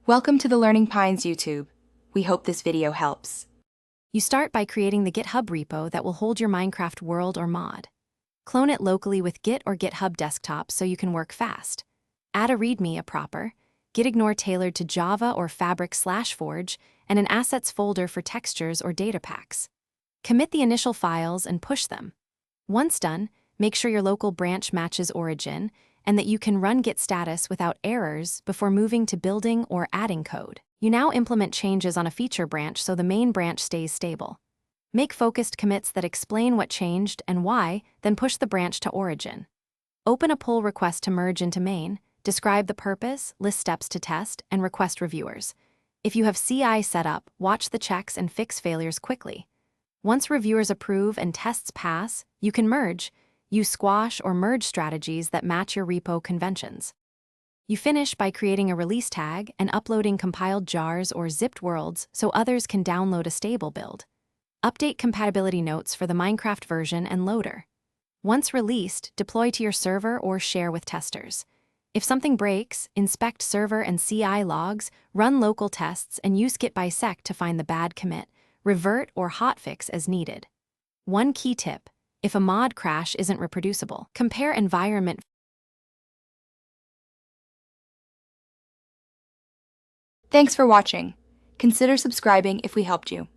Welcome to the Learning Pines YouTube. We hope this video helps. You start by creating the GitHub repo that will hold your Minecraft world or mod. Clone it locally with Git or GitHub Desktop so you can work fast. Add a README, a proper, gitignore tailored to Java or Fabric/Forge, and an assets folder for textures or data packs. Commit the initial files and push them. Once done, make sure your local branch matches origin and that you can run git status without errors before moving to building or adding code. You now implement changes on a feature branch so the main branch stays stable. Make focused commits that explain what changed and why, then push the branch to origin. Open a pull request to merge into main, describe the purpose, list steps to test, and request reviewers. If you have CI set up, watch the checks and fix failures quickly. Once reviewers approve and tests pass, you can merge. Use squash or merge strategies that match your repo conventions. You finish by creating a release tag and uploading compiled jars or zipped worlds so others can download a stable build. Update compatibility notes for the Minecraft version and loader. Once released, deploy to your server or share with testers. If something breaks, inspect server and CI logs, run local tests, and use git bisect to find the bad commit, revert or hotfix as needed. One key tip: if a mod crash isn't reproducible, compare environment. Thanks for watching. Consider subscribing if we helped you.